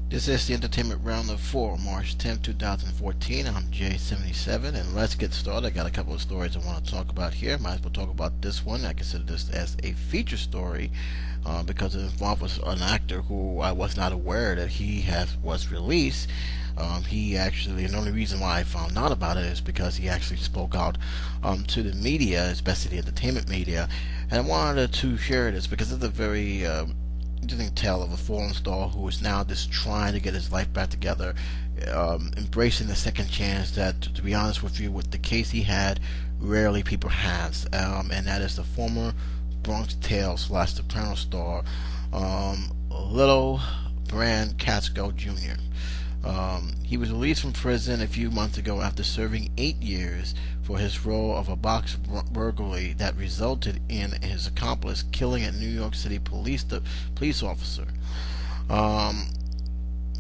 This is the Entertainment Roundup for March 10th, 2014. I'm J77, and let's get started. I got a couple of stories I want to talk about here. Might as well talk about this one. I consider this as a feature story because it involves an actor who I was not aware that was released. And the only reason why I found out about it is because he actually spoke out to the media, especially the entertainment media. And I wanted to share this because it's a very interesting tale of a fallen star who is now just trying to get his life back together, embracing the second chance that, to be honest with you, with the case he had, rarely people has, and that is the former Bronx Tale / Soprano star, Lillo Brancato Jr. He was released from prison a few months ago after serving 8 years for his role of a box burglary that resulted in his accomplice killing a New York City police officer.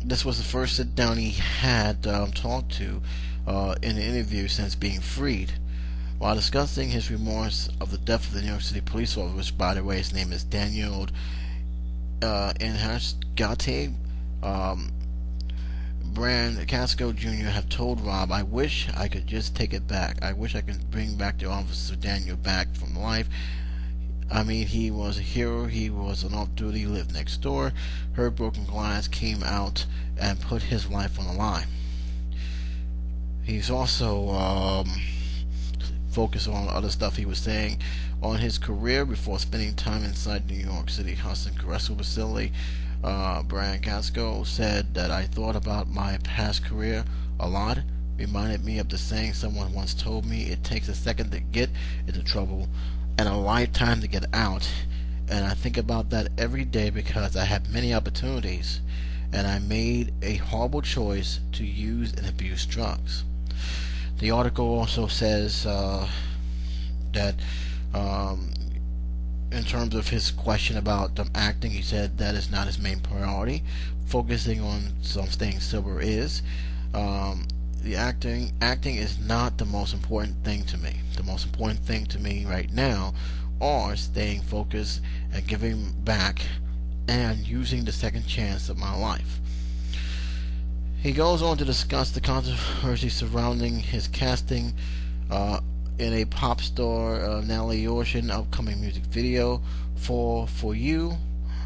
This was the first sit-down he had talked to in an interview since being freed. While discussing his remorse of the death of the New York City police officer, which, by the way, his name is Daniel Enhasgate, Brancato Jr. have told Rob, "I wish I could just take it back. I wish I could bring back the Officer Daniel back from life. I mean, he was a hero. He was an off-duty, lived next door, heard broken glass, came out and put his life on the line." He's also focused on other stuff he was saying on his career before spending time inside New York City House Correctional Facility. Brancato said that, "I thought about my past career a lot. Reminded me of the saying someone once told me, it takes a second to get into trouble and a lifetime to get out. And I think about that every day because I had many opportunities and I made a horrible choice to use and abuse drugs." The article also says that in terms of his question about acting, he said that is not his main priority. Focusing on staying sober is. The acting is not the most important thing to me. The most important thing to me right now are staying focused and giving back and using the second chance of my life. He goes on to discuss the controversy surrounding his casting in a pop star Nelly Ocean upcoming music video for You.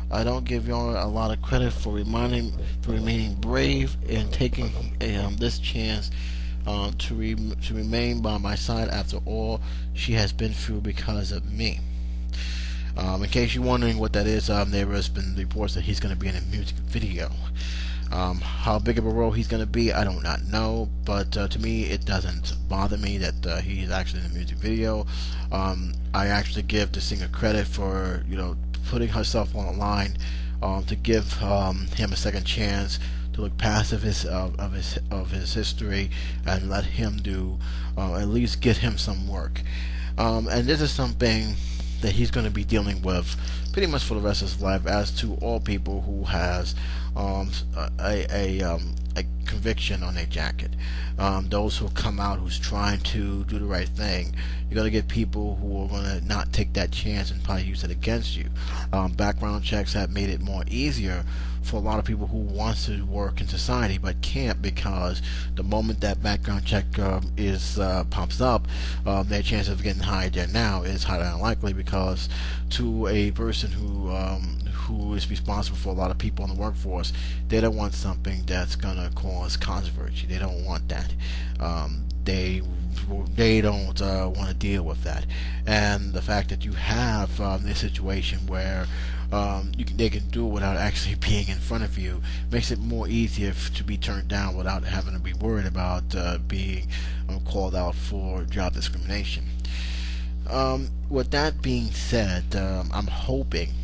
I don't give y'all a lot of credit for remaining brave and taking this chance to remain by my side after all she has been through because of me. In case you're wondering what that is, there has been reports that he's going to be in a music video. How big of a role he's going to be, I do not know, but to me it doesn't bother me that he's actually in a music video. I actually give the singer credit for putting herself on the line to give him a second chance to look past of his history and let him do at least get him some work. And this is something that he's going to be dealing with pretty much for the rest of his life, as to all people who has a conviction on their jacket. Those who come out who's trying to do the right thing, you're going to get people who are going to not take that chance and probably use it against you. Background checks have made it more easier for a lot of people who wants to work in society but can't, because the moment that background check pops up, their chance of getting hired there now is highly unlikely, because to a person who is responsible for a lot of people in the workforce, they don't want something that's gonna cause controversy. They don't want that. They don't want to deal with that. And the fact that you have this situation where they can do it without actually being in front of you makes it more easier to be turned down without having to be worried about being called out for job discrimination. With that being said, I'm hoping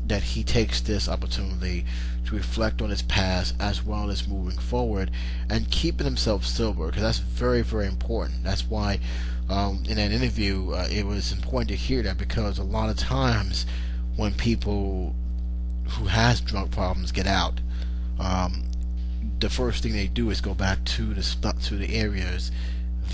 that he takes this opportunity to reflect on his past as well as moving forward and keeping himself sober, because that's very, very important. That's why in that interview it was important to hear that, because a lot of times when people who has drug problems get out, the first thing they do is go back to the areas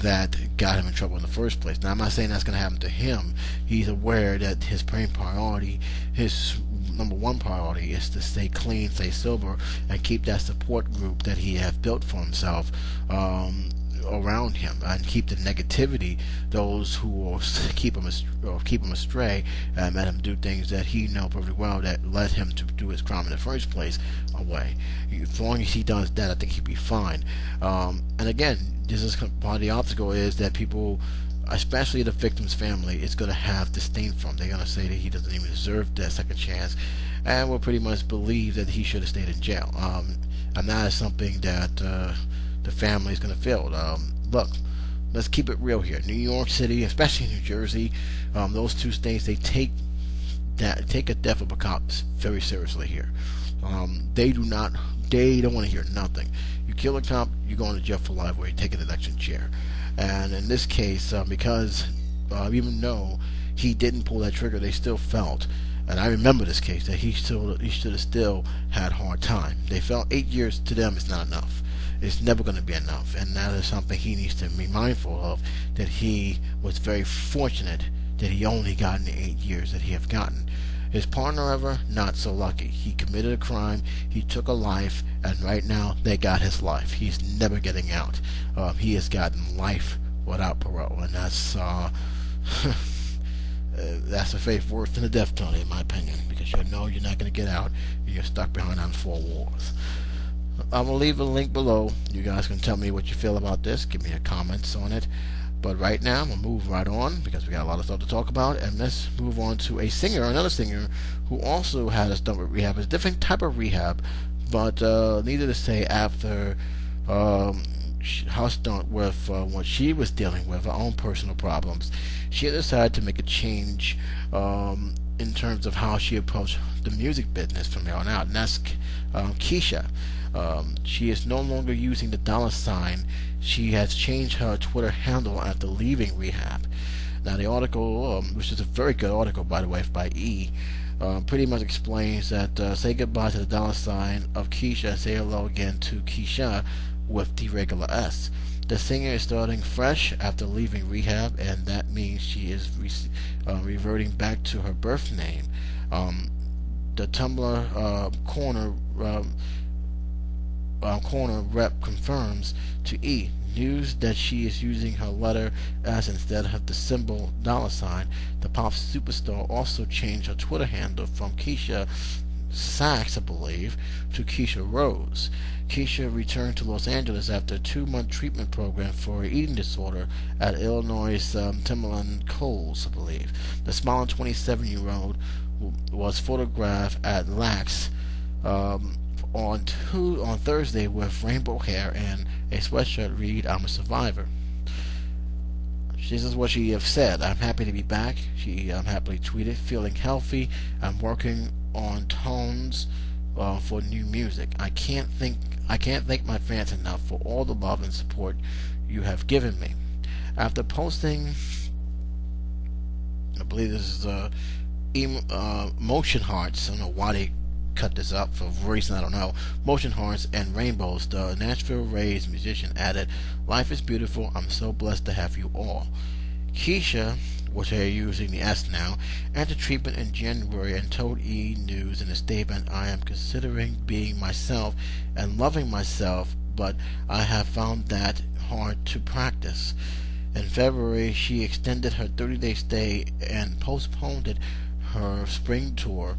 that got him in trouble in the first place. Now, I'm not saying that's going to happen to him. He's aware that his main priority, his number one priority is to stay clean, stay sober, and keep that support group that he has built for himself around him, and keep the negativity, those who will keep him astray, and let him do things that he knows perfectly well that led him to do his crime in the first place, away. As long as he does that, I think he'll be fine. And again, this is part of the obstacle, is that people, especially the victim's family, is going to have disdain from. They're going to say that he doesn't even deserve that second chance, and will pretty much believe that he should have stayed in jail. And that is something that the family is going to feel. Look, let's keep it real here. New York City, especially New Jersey, those two states, they take a death of a cop very seriously here. They don't want to hear nothing. You kill a cop, you're going to jail for life, or you take an election chair. And in this case, because even though he didn't pull that trigger, they still felt, and I remember this case, that he should have still had a hard time. They felt 8 years to them is not enough. It's never going to be enough, and that is something he needs to be mindful of, that he was very fortunate that he only gotten the 8 years that he have gotten. His partner, however, not so lucky. He committed a crime, he took a life, and right now they got his life. He's never getting out. He has gotten life without parole, and that's a fate worse than the death penalty, in my opinion, because you know you're not going to get out, and you're stuck behind on 4 walls. I'm going to leave a link below. You guys can tell me what you feel about this. Give me your comments on it. But right now, I'm going to move right on, because we got a lot of stuff to talk about. And let's move on to another singer, who also had a stunt with rehab. It's a different type of rehab. But needless to say, after her stunt with what she was dealing with, her own personal problems, she decided to make a change in terms of how she approached the music business from here on out. And that's Kasha. She is no longer using the $. She has changed her Twitter handle after leaving rehab. Now, the article, which is a very good article, by the way, by E, pretty much explains that say goodbye to the $, of Kasha, say hello again to Kasha with the regular S. The singer is starting fresh after leaving rehab, and that means she is reverting back to her birth name. The Tumblr corner rep confirms to E! News that she is using her letter S instead of the symbol $. The pop superstar also changed her Twitter handle from Kasha Sachs, I believe, to Kasha Rose. Kasha returned to Los Angeles after a 2-month treatment program for an eating disorder at Illinois' Timberland Coles, I believe. The smiling 27-year-old was photographed at Lax on Thursday with rainbow hair and a sweatshirt read, "I'm a survivor." This is what she have said. "I'm happy to be back." She happily tweeted, "Feeling healthy. I'm working on tones for new music. I can't thank my fans enough for all the love and support you have given me." After posting, I believe this is motion hearts. I don't know why they cut this up for a reason, I don't know. Motion hearts and rainbows. The Nashville-raised musician added, "Life is beautiful. I'm so blessed to have you all." Kasha, which they're using the S now, entered treatment in January and told E! News in a statement, "I am considering being myself and loving myself, but I have found that hard to practice." In February, she extended her 30-day stay and postponed her spring tour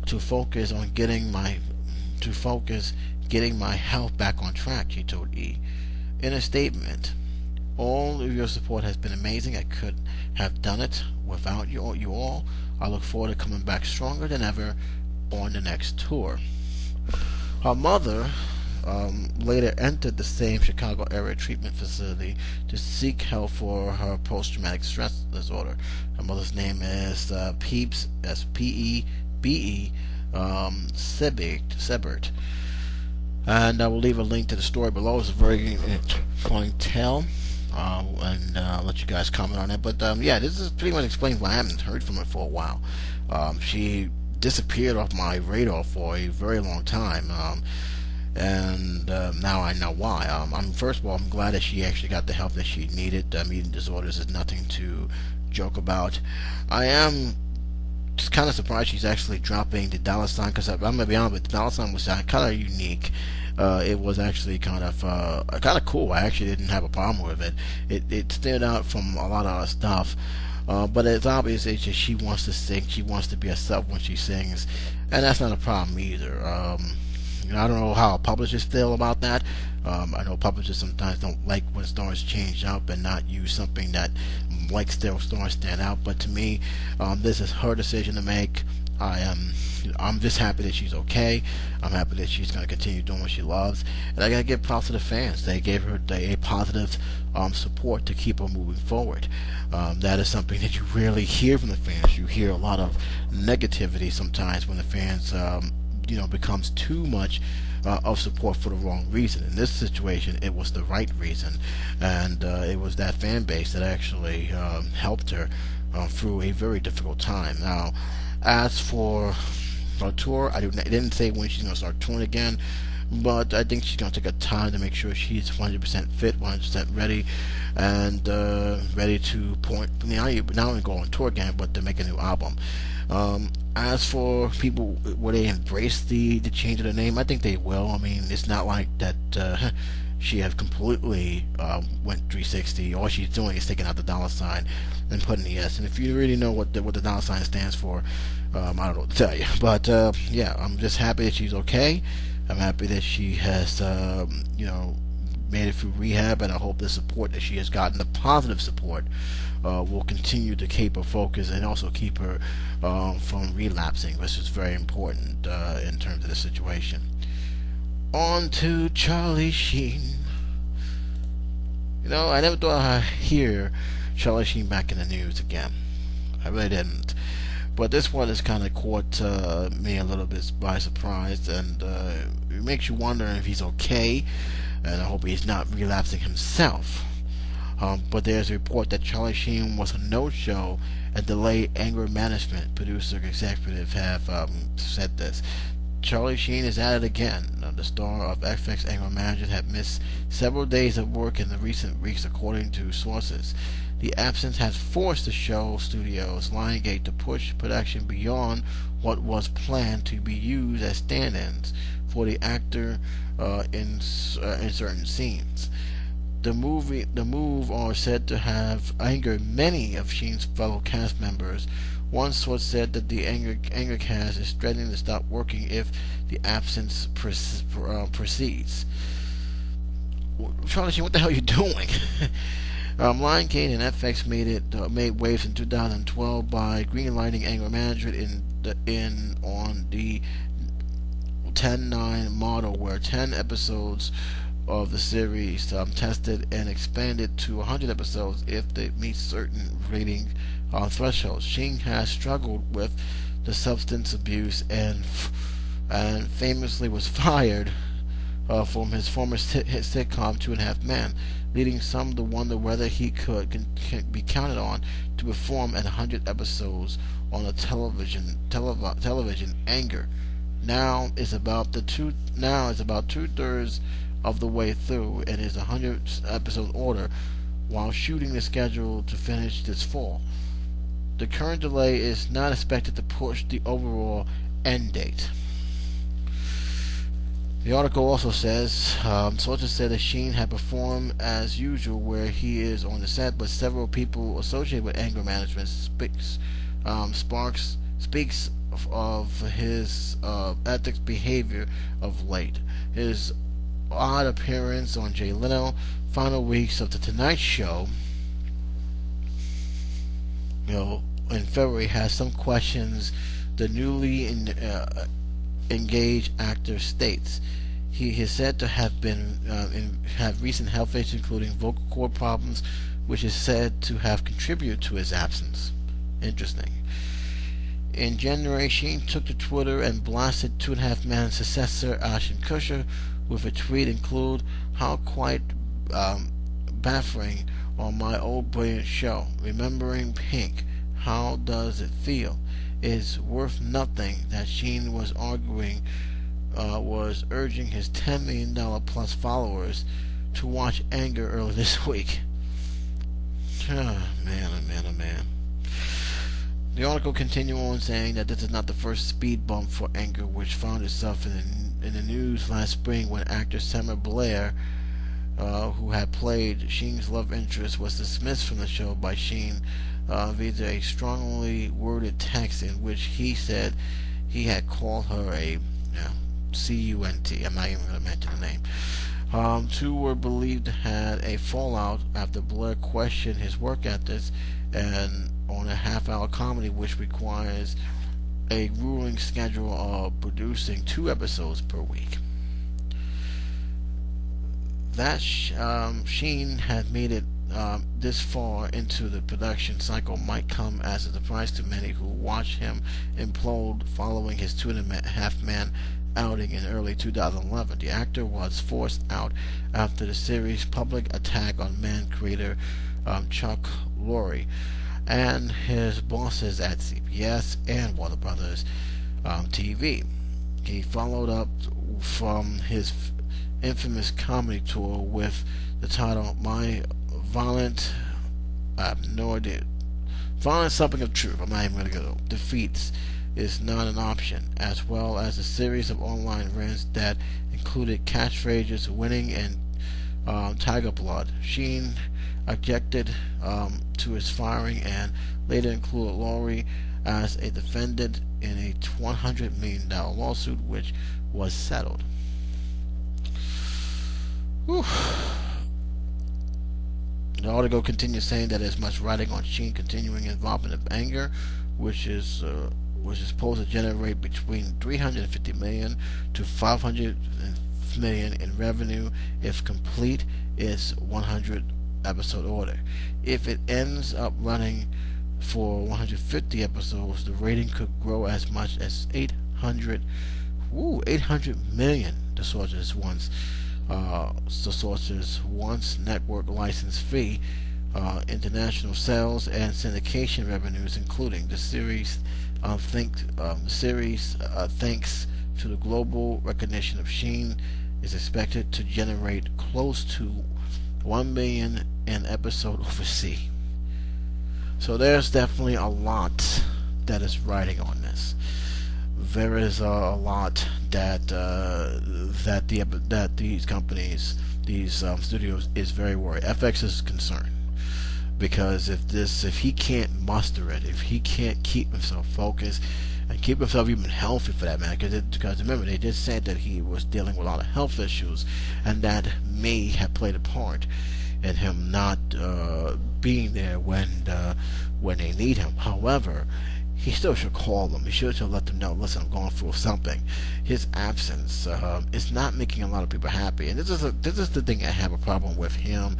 to focus getting my health back on track, she told E! In a statement, "All of your support has been amazing. I couldn't have done it without you all. I look forward to coming back stronger than ever on the next tour." Her mother later entered the same Chicago area treatment facility to seek help for her post-traumatic stress disorder. Her mother's name is Peeps, S-P-E-B-E, Sebert. And I will leave a link to the story below. It's a very interesting tale, and I'll let you guys comment on it. But yeah, this is pretty much explains why I haven't heard from her for a while. She disappeared off my radar for a very long time, and now I know why. First of all, I'm glad that she actually got the help that she needed. Eating disorders is nothing to joke about. I am just kind of surprised she's actually dropping the dollar sign, because I'm gonna be honest, with the dollar sign was kind of unique. It was actually kind of cool. I actually didn't have a problem with it. It stood out from a lot of other stuff. But it's obvious it's just she wants to sing. She wants to be herself when she sings, and that's not a problem either. I don't know how publishers feel about that. I know publishers sometimes don't like when stars change up and not use something that makes their stars stand out. But to me, this is her decision to make. I'm just happy that she's okay. I'm happy that she's going to continue doing what she loves, and I got to give props to the fans. They gave her a positive support to keep her moving forward. That is something that you rarely hear from the fans. You hear a lot of negativity sometimes when the fans becomes too much of support for the wrong reason. In this situation, it was the right reason, and it was that fan base that actually helped her through a very difficult time. Now, as for her tour, I didn't say when she's going to start touring again, but I think she's going to take her time to make sure she's 100% fit, 100% ready, and ready to not only go on tour again, but to make a new album. As for people, will they embrace the change of the name? I think they will. I mean, it's not like that she has completely went 360. All she's doing is taking out the dollar sign and putting the S. And if you really know what the dollar sign stands for, I don't know what to tell you. But yeah, I'm just happy that she's okay. I'm happy that she has made it through rehab, and I hope the support that she has gotten, the positive support, will continue to keep her focused and also keep her from relapsing, which is very important in terms of the situation. On to Charlie Sheen. I never thought I'd hear Charlie Sheen back in the news again. I really didn't. But this one has kind of caught me a little bit by surprise, and it makes you wonder if he's okay, and I hope he's not relapsing himself. But there's a report that Charlie Sheen was a no-show and delayed anger management. Producer executives have said this. Charlie Sheen is at it again. The star of FX Anger Management had missed several days of work in the recent weeks, according to sources. The absence has forced the show studio's Lionsgate to push production beyond what was planned to be used as stand-ins for the actor in certain scenes. The move are said to have angered many of Sheen's fellow cast members. One source said that the anger cast is threatening to stop working if the absence proceeds. Charlie Sheen, what the hell are you doing? Lionsgate and FX made waves in 2012 by greenlighting anger management on the 10-9 model, where 10 episodes of the series tested and expanded to 100 episodes if they meet certain rating thresholds. Sheen has struggled with the substance abuse and famously was fired from his former hit sitcom 2.5 Men, leading some to wonder whether he can be counted on to perform at 100 episodes on a television. Anger now is about 2/3 of the way through and is 100 episode order, while shooting is scheduled to finish this fall. The current delay is not expected to push the overall end date. The article also says sources said that Sheen had performed as usual where he is on the set, but several people associated with anger management speaks of his ethics behavior of late. His odd appearance on Jay Leno, final weeks of the Tonight Show, in February, has some questions. The newly engaged actor states he is said to have have recent health issues, including vocal cord problems, which is said to have contributed to his absence. Interesting. In January, Sheen took to Twitter and blasted 2.5 Men successor Ashton Kutcher with a tweet include, "How quite baffling on my old brilliant show. Remembering Pink. How does it feel? It's worth nothing." That Sheen was urging his $10 million plus followers to watch Anger earlier this week. Oh man, oh man, oh man. The article continued on saying that this is not the first speed bump for Anger, which found itself in the news last spring when actor Summer Blair, who had played Sheen's love interest, was dismissed from the show by Sheen via a strongly worded text in which he said he had called her a C-U-N-T. I'm not even going to mention the name. Two were believed to have a fallout after Blair questioned his work ethics and on a half-hour comedy which requires a grueling schedule of producing 2 episodes per week. That Sheen had made it this far into the production cycle might come as a surprise to many who watched him implode following his 2.5-man outing in early 2011. The actor was forced out after the series' public attack on man creator Chuck Lorre and his bosses at CBS and Warner Brothers TV. He followed up from his infamous comedy tour with the title My Violent, I have no idea, Violent Something of Truth, I'm not even going to go, Defeats is Not an Option, as well as a series of online rants that included catchphrases, winning, and tiger blood. Sheen objected to his firing and later included Lorre as a defendant in a $100 million lawsuit which was settled. Whew. The article continues saying that there's much writing on Sheen continuing involvement of Anger, which is supposed to generate between $350 million to $500 million in revenue if complete its 100-episode order. If it ends up running for 150 episodes, the rating could grow as much as 800 million. The source's once network license fee, international sales, and syndication revenues, including the series. Thanks to the global recognition of Sheen, is expected to generate close to $1 million an episode overseas. So there's definitely a lot that is riding on this. There is a lot that these companies, these studios, is very worried. FX is concerned because if he can't muster it, if he can't keep himself focused and keep himself even healthy for that matter, because remember they just said that he was dealing with a lot of health issues, and that may have played a part in him not being there when they need him. However, he still should call them. He should let them know, listen, I'm going through something. His absence is not making a lot of people happy, and this is the thing I have a problem with him,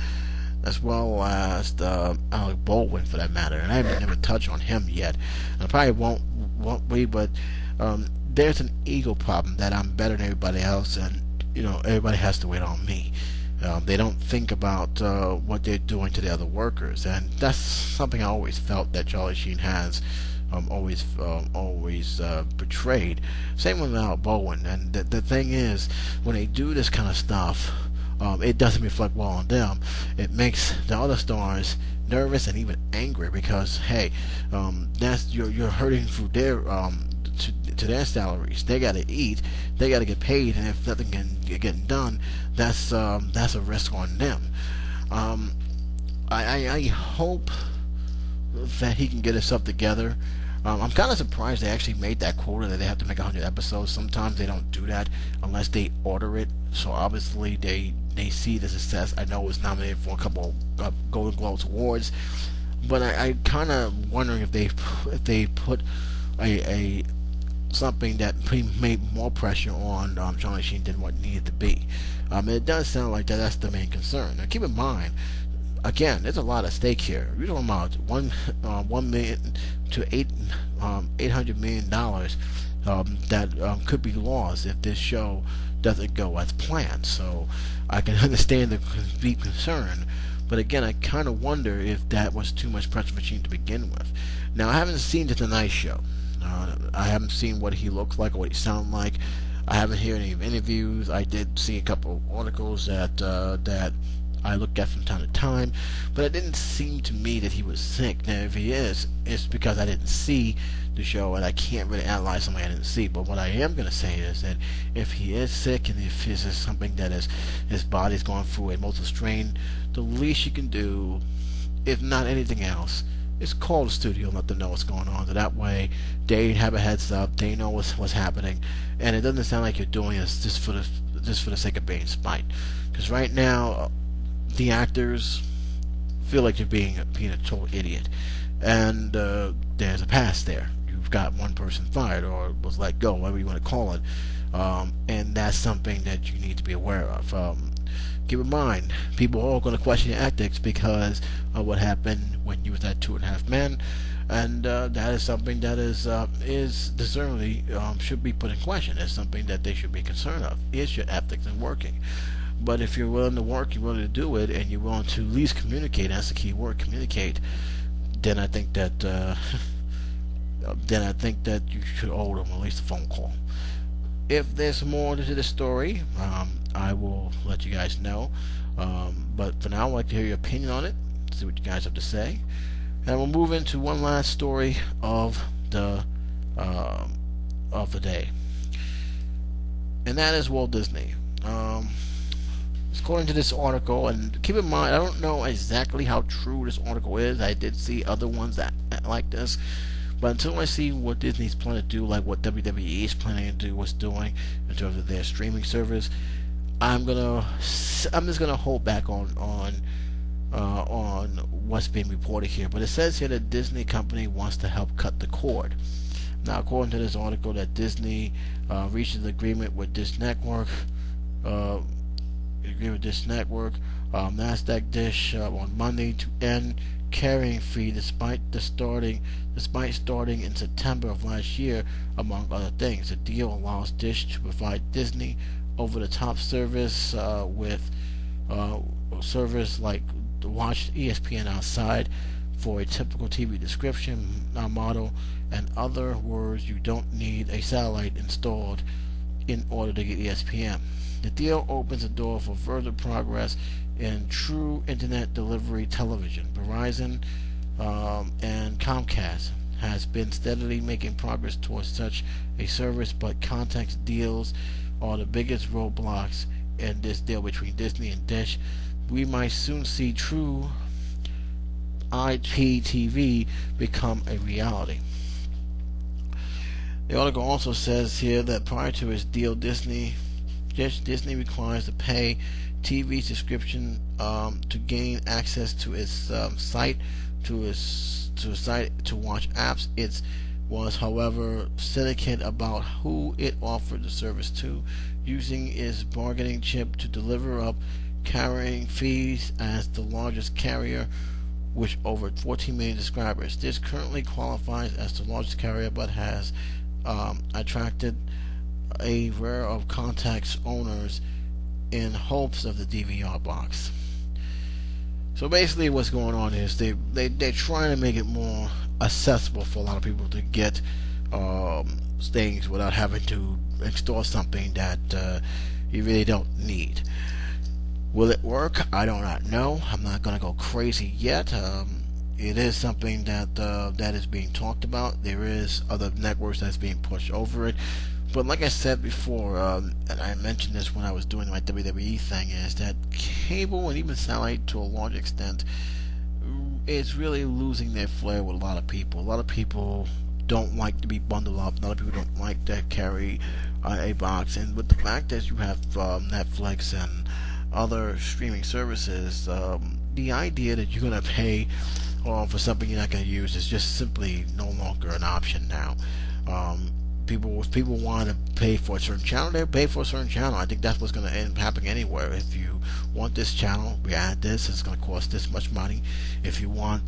as well as Alec Baldwin for that matter. And I haven't never touched on him yet, and I probably won't be, but there's an ego problem that I'm better than everybody else, and everybody has to wait on me. They don't think about what they're doing to the other workers, and that's something I always felt that Charlie Sheen has always portrayed. Same with Alec Baldwin. And the thing is, when they do this kind of stuff, it doesn't reflect well on them. It makes the other stars nervous and even angry because that's you're hurting through their to their salaries. They got to eat, they got to get paid, and if nothing can get done, that's a risk on them. I hope that he can get himself together. I'm kind of surprised they actually made that quota that they have to make 100 episodes. Sometimes they don't do that unless they order it. So obviously they see the success. I know it was nominated for a couple of Golden Globes awards, but I kind of wondering if they put a something that made more pressure on Charlie Sheen than what needed to be. It does sound like that's the main concern. Now keep in mind, again, there's a lot at stake here. We're talking about $1 million to $800 million that could be lost if this show doesn't go as planned. So I can understand the deep concern, but again, I kind of wonder if that was too much pressure for Sheen to begin with. Now, I haven't seen The Tonight Show. I haven't seen what he looks like or what he sounds like. I haven't heard any interviews. I did see a couple of articles that I look at from time to time, but it didn't seem to me that he was sick. Now, if he is, it's because I didn't see the show, and I can't really analyze something I didn't see. But what I am going to say is that if he is sick, and if this is something that his body's going through a mental strain, the least you can do, if not anything else, is call the studio and let them know what's going on. So that way, they have a heads up, they know what's happening, and it doesn't sound like you're doing this just for the sake of being spite. Because right now, the actors feel like you're being a total idiot, and there's a past there. You've got one person fired or was let go, whatever you want to call it, and that's something that you need to be aware of. Keep in mind, people are all going to question your ethics because of what happened when you was at 2.5 Men, and that is something that is deservedly should be put in question. It's something that they should be concerned of. Is your ethics in working? But if you're willing to work, you're willing to do it, and you're willing to at least communicate, that's the key word, communicate, then I think that you should owe them at least a phone call. If there's more to the story, I will let you guys know. But for now, I'd like to hear your opinion on it, see what you guys have to say. And we'll move into one last story of the day. And that is Walt Disney. According to this article, and keep in mind, I don't know exactly how true this article is. I did see other ones that like this. But until I see what Disney's planning to do, like what WWE is planning to do, what's doing in terms of their streaming service, I'm just gonna hold back on what's being reported here. But it says here that Disney company wants to help cut the cord. Now, according to this article, that Disney reaches an agreement with this network. Nasdaq Dish on Monday to end carrying fee despite starting in September of last year, among other things. The deal allows Dish to provide Disney over-the-top service with service like the watch ESPN outside for a typical TV description model. In other words, you don't need a satellite installed in order to get ESPN. The deal opens the door for further progress in true internet delivery television. Verizon and Comcast has been steadily making progress towards such a service, but context deals are the biggest roadblocks in this deal between Disney and Dish. We might soon see true IPTV become a reality. The article also says here that prior to its deal, Disney requires to pay TV subscription to gain access to its site to watch apps. It was, however, cynical about who it offered the service to, using its bargaining chip to deliver up carrying fees as the largest carrier, with over 14 million subscribers. This currently qualifies as the largest carrier, but has attracted a rare of contacts owners in hopes of the DVR box. So basically what's going on is they're trying to make it more accessible for a lot of people to get things without having to install something that you really don't need. Will it work? I do not know. I'm not going to go crazy yet. It is something that is being talked about. There is other networks that's being pushed over it. But like I said before, and I mentioned this when I was doing my WWE thing, is that cable and even satellite to a large extent is really losing their flair with a lot of people. A lot of people don't like to be bundled up. A lot of people don't like to carry a box. And with the fact that you have Netflix and other streaming services, the idea that you're going to pay for something you're not going to use is just simply no longer an option now. If people want to pay for a certain channel, they'll pay for a certain channel. I think that's what's going to end up happening anywhere. If you want this channel, we add this, it's going to cost this much money. If you want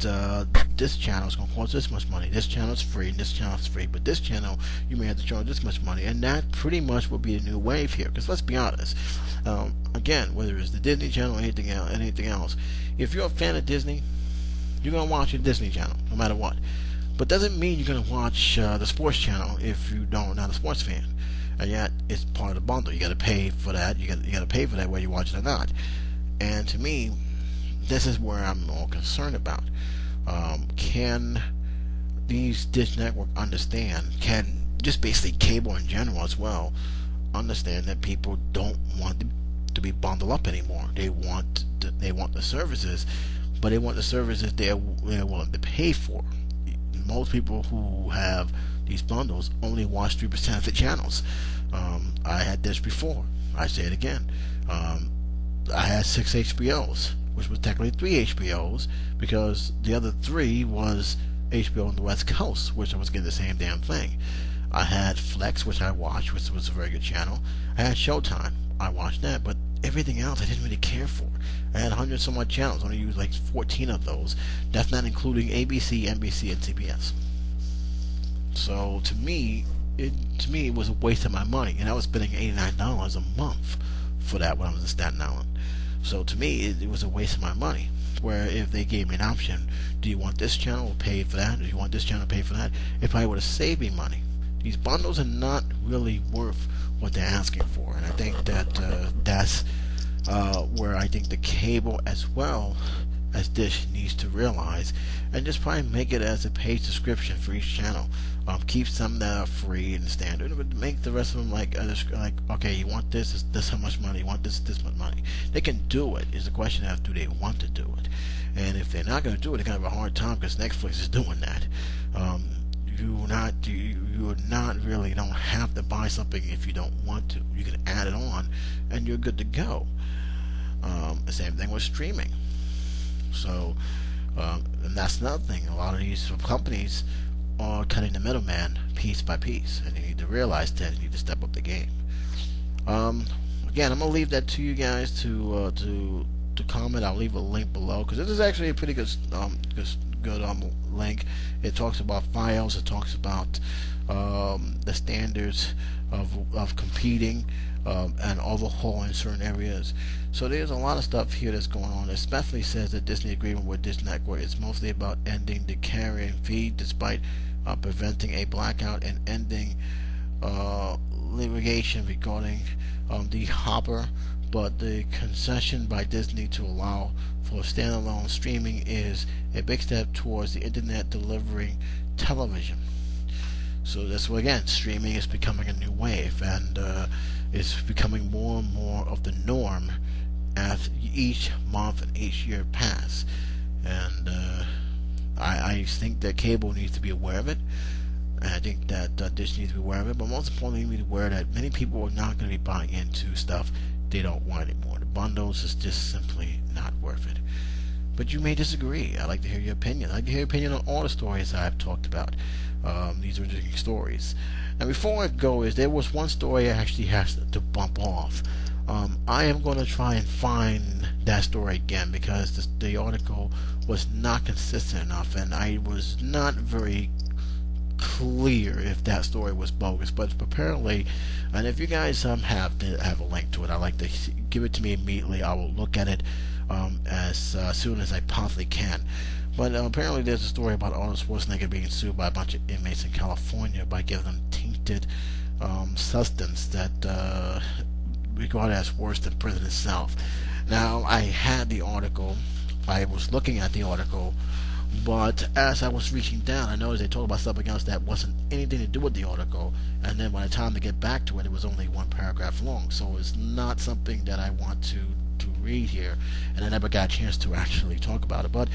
this channel, it's going to cost this much money. This channel is free, and this channel is free, but this channel, you may have to charge this much money. And that pretty much will be the new wave here, because let's be honest. Again, whether it's the Disney Channel or anything else, if you're a fan of Disney, you're going to watch your Disney Channel, no matter what. But doesn't mean you're going to watch the sports channel if you not a sports fan. And yet, it's part of the bundle. You got to pay for that. You got to pay for that whether you watch it or not. And to me, this is where I'm more concerned about. Can these dish network understand? Can just basically cable in general as well understand that people don't want to be bundled up anymore? They want the services, but they want the services they're willing to pay for. Most people who have these bundles only watch 3% of the channels. I had this before. I say it again. I had 6 HBOs, which was technically 3 HBOs, because the other 3 was HBO on the West Coast, which I was getting the same damn thing. I had Flex, which I watched, which was a very good channel. I had Showtime. I watched that, but everything else I didn't really care for. I had 100 some odd channels. Only used like 14 of those. That's not including ABC, NBC, and CBS. So to me, it was a waste of my money, and I was spending $89 a month for that when I was in Staten Island. So to me, it was a waste of my money. Where if they gave me an option, do you want this channel, pay for that? Do you want this channel, pay for that? It probably would have saved me money. These bundles are not really worth what they're asking for, and I think that that's where I think the cable as well as Dish needs to realize, and just probably make it as a paid subscription for each channel. Keep some that are free and standard, but make the rest of them like okay, you want this how much money, you want this much money. They can do it. It's a question of do they want to do it, and if they're not going to do it, they're going to have a hard time because Netflix is doing that. You don't have to buy something if you don't want to. You can add it on, and you're good to go. The same thing with streaming. So, and that's another thing. A lot of these companies are cutting the middleman piece by piece, and you need to realize that you need to step up the game. Again, I'm gonna leave that to you guys to comment. I'll leave a link below because this is actually a pretty good link. It talks about files. It talks about the standards of competing and overhauling certain areas. So there's a lot of stuff here that's going on. It especially says that Disney agreement with Dish Network is mostly about ending the carrying fee despite preventing a blackout and ending litigation regarding the Hopper. But the concession by Disney to allow for standalone streaming is a big step towards the internet delivering television. So that's what, again, streaming is becoming a new wave, and it's becoming more and more of the norm as each month and each year pass. And I think that cable needs to be aware of it. And I think that Dish needs to be aware of it. But most importantly, we need to be aware that many people are not going to be buying into stuff they don't want anymore. The bundles is just simply not worth it. But you may disagree. I'd like to hear your opinion. I'd like to hear your opinion on all the stories I've talked about. These are interesting stories. And before I go, there was one story I actually have to bump off. I am going to try and find that story again because the article was not consistent enough, and I was not very clear if that story was bogus. But apparently, and if you guys have a link to it, I'd like to give it to me immediately. I will look at it as soon as I possibly can. But apparently there's a story about Arnold Schwarzenegger being sued by a bunch of inmates in California by giving them tainted substance that regarded as worse than prison itself. Now, I had the article. I was looking at the article, but as I was reaching down, I noticed they talked about something else that wasn't anything to do with the article, and then by the time to get back to it, it was only one paragraph long. So it's not something that I want to read here, and I never got a chance to actually talk about it. But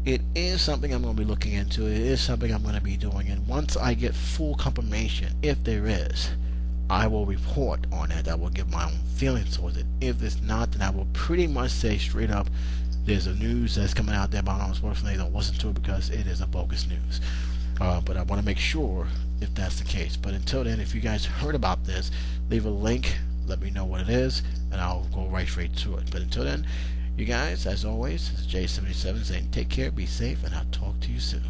it is something I'm going to be looking into. It is something I'm going to be doing, and once I get full confirmation, if there is, I will report on it. I will give my own feelings towards it. If it's not, then I will pretty much say straight up, there's a news that's coming out there about Arnold Schwarzenegger. Don't listen to it because it is a bogus news. But I want to make sure if that's the case. But until then, if you guys heard about this, leave a link. Let me know what it is, and I'll go right straight to it. But until then, you guys, as always, it's J77 saying take care, be safe, and I'll talk to you soon.